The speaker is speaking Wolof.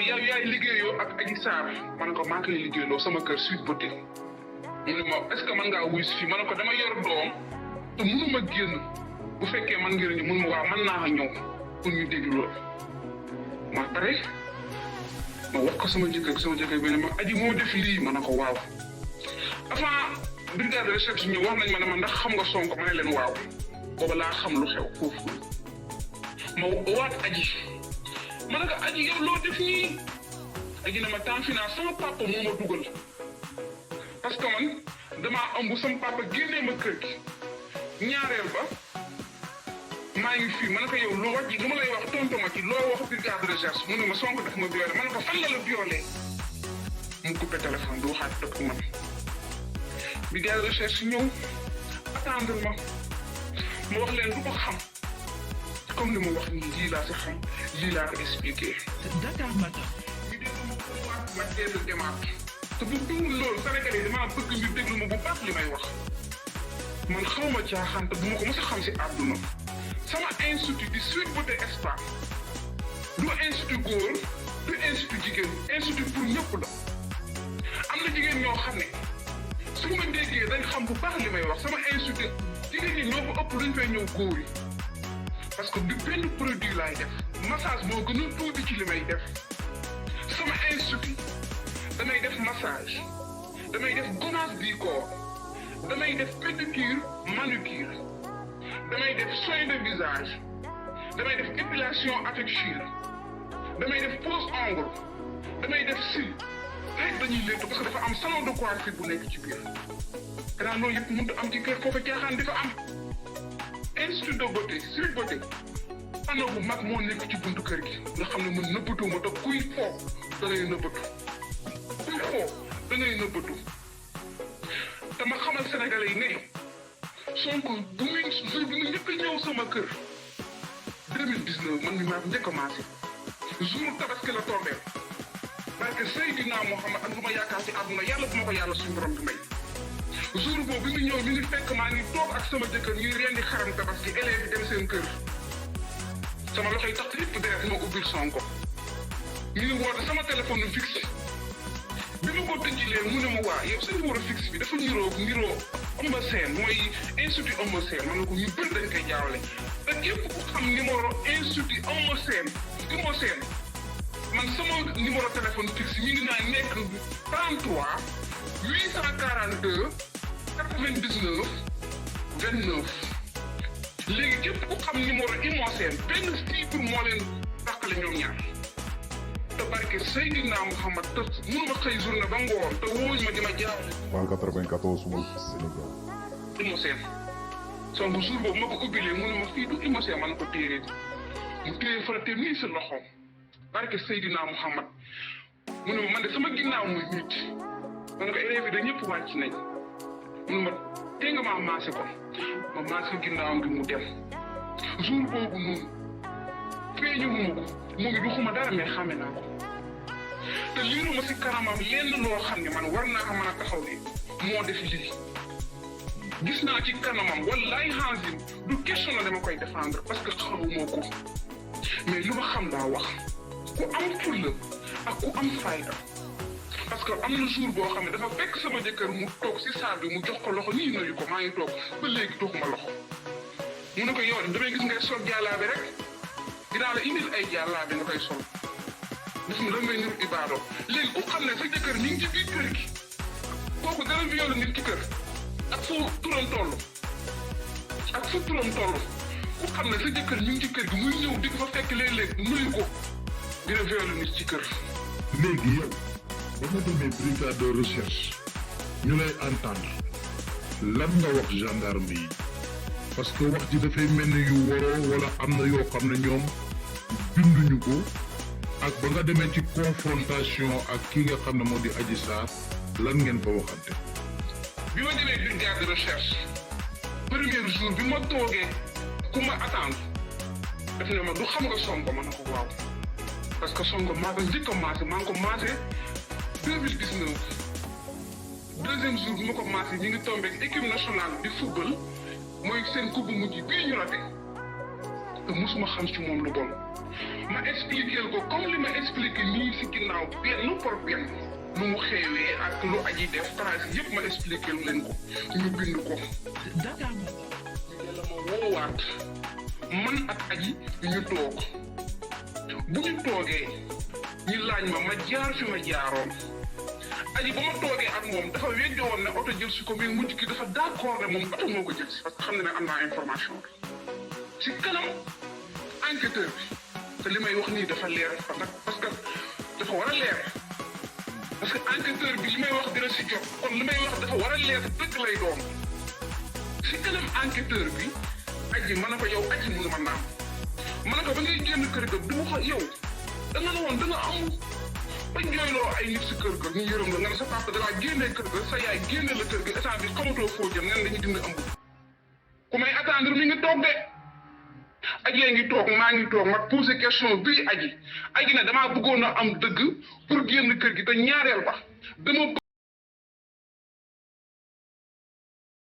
yow yaay liggéeyoo ak Adji Sarr ma ne ko maa koy liggéeyaloo sama kër Sweet Beauté mu ne ma est-ce que mën ngaa wuyu si fii ma ne ko dama yor doom te mënuma génn bu fekkee man ngeen ñu mun ma waaw mën naa ñëw pour ñu déglu loolu ma pare ma wax ko sama jëkkër bi ne ma Adji moo def lii ma ne ko waaw avant brigade de recherche ñu wax nañ ma ne ma ndax xam nga Sonko ma ne leen waaw booba laa xam lu xew foofu ma waat Adji ma ne ko Adji yow loo def nii Adji ne ma temps finance sama papa moo ma dugal parce que man damaa ëmb sama papa génnee ma kër gi ñaareel ba maa ngi fii ma ne ko yow loo wax ji lu ma lay wax tontu ma ci loo wax brigade de recherche mu ne ma Sonko daf ma violé ma ne ko fan la violé mu coupé téléphone du waxaat dëkk man brigade de recherche ñëw attendre ma wax leen du ko xam comme li mu wax nii lii laa si xam lii laa ko expliqué. Dakar Matin. ñu déglu ma ko waat ma dellu demaat te bu dul loolu Sénégalais yi damaa bëgg ñu déglu ma bu baax li may wax man xaw ma caaxaan te bu ma ko mos a xam si àdduna sama institut di Sweet Beauté Spa du institut góor du institut jigéen institut pour ñëpp la am na jigéen ñoo xam ne su ma déggee dañ xam bu baax li may wax sama institut jigéen ñi ñoo ko ëpp luñ fay ñëw góor yi parce que du benn produit laay def massage moo gën a tuuti ci li may def sama institut damay def massage damay def gommage du corps damay def pédicure manucure damay def soin de visage damay def épilation avec cire damay def pose ongle damay def cils rek dañuy léttu parce que dafa am salon de coiffure bu nekk ci biir gannaaw loolu yëpp mënut am ci kër foofa caaxaan di fa am institut de beauté Sweet Beauté panneau bu mag moo nekk ci buntu kër gi nga xam ne man nëbbatuuma te kuy foo da ngay nëbbatu kuy foo da ngay nëbbatu te ma xamal Sénégalais yi ne Sonko bu muy jour bi mu njëkk a ñëw sama kër 2019 man mi maa njëkk a maase jour tabaski la tombeel parce que Seydina Mouhamed ak lu ma yaakaar ci àdduna yàlla bu ma ko yàlla suñu borom bi may jour boobu bi mu ñëw mi ngi fekk maa ngi toog ak sama jëkkër ñuy rendi xaram tabaski élèves yi dem seen kër sama loxo yi tax yëpp deret ma ubbil Sonko ñu ngi woote sama téléphone fixe bi ma ko tëjilee mu ne ma waa yow sa numéro fixe bi dafa niroo Eumeu Sène mooy institut Eumeu Sène ma ne ko ñu bëri dañ koy jaawale te képp ku xam numéro institut Eumeu Sène man sama numéro téléphone fixe mi ngi naa nekk 33 842 99 29 léegi képp ku xam numéro Eumeu Sène benn chiffre moo leen tàqale ñoom ñaar te barke Seydina Mouhamed te mënuma xëy journée ba ngoon te wóoñ ma di ma jaawale. Wan 94 mooy Sénégal. Eumeu Sène son bu jour boobu ma ko ubbilee mu ne ma fii du Eumeu Sène man ko téye mu téye farateem nii sa loxo barke Seydina Mouhamed mu ne ma man de sama ginnaaw muy nit ma ne ko élèves yi da ñëpp wàcc nañ mu ne ma tee nga maa maase ko ma maase ginnaawam gi mu dem jour boobu noonu feeñu mu ko moom it waxuma dara mais xame naa ko te liiru ma si kanamam lenn loo xam ne man war naa ko mën a taxaw ne moo def lii gis naa ci kanamam wallaay xaasim du question la dama koy défendre parce que xamuma ko mais lu ma xam daa wax ku am fulla ak ku am fayda parce que am na jour boo xam ne dafa fekk sama jëkkër mu toog si saal bi mu jox ko loxo nii nuyu ko maa ngi toog ba léegi tooguma loxo mu ne ko yow damay gis ngay sol jàllaabe rek dinaa la indil ay jàllaabe nga koy sol gis nga lan ngay niru ibaado léegi ku xam ne sa jëkkër ñu ngi ci biir kër gi kooku dara violé nit ci kër ak fu turam toll ku xam ne sa jëkkër ñu ngi ci kër gi muy ñëw di ko fa fekk léeg-léeg nuyu ko dina violé nit ci kër. léegi yow ba nga demee brigade de recherche ñu lay entendre lan nga wax gendarme yi parce que wax ji dafay mel ni yu waroo wala am na yoo xam ne ñoom binduñu ko ak ba nga demee ci confrontation ak ki nga xam ne moo di Adji Sarr lan ngeen fa waxante. bi ma demee brigade de recherche premier jour bi ma toogee ku ma attendre daf ne ma du xam nga Sonko ma ne ko waaw parce que Sonko maa ko njëkk a maase maa ngi ko maase 2019 deuxième jour bi ma ko maase ñu ngi tombé équipe nationale di football mooy seen coupe bu mujj bii ñu raté te mosuma xam ci moom lu bon ma expliqué ko comme li ma expliqué nii si ginnaaw benn par benn nu mu xeewee ak lu Adji def trace yëpp ma expliqué leen ko ñu bind ko. Dakar yàlla ma woowaat man ak Adji ñu toog bu ñu toogee ñu laaj ma jaar fi ma jaaroon Adji ba ma toogee ak moom dafa weddoo woon ne oto jël si ko mais mujj ki dafa d'accord ne moom oto moo ko jël si parce que xam na ne am naa information bi si kanam enquêteur bi te li may wax nii dafa leer parce que dafa war a leer parce que enquêteur bi li may wax dina si jot kon li may wax dafa war a leer dëgg lay doon si kanam enquêteur bi Adji ma ne ko yow Adji mu ne ma naam ma ne ko ba ngay génn kër ga du ma ko yow da nga ne woon da nga am bañ jooyloo ay nit si kër ga ñu yërëm la nga ne sa papa da laa génnee kër ga sa yaay génne la kër ga instant bi xamatoo foo jëm ngeen dañuy dindi ëmb ku may attendre mi ngi toog de Adji ngi toog maa ngi toog ma posé question bii Adji ne damaa bëggoon a am dëgg pour génn kër gi te ñaareel ba dama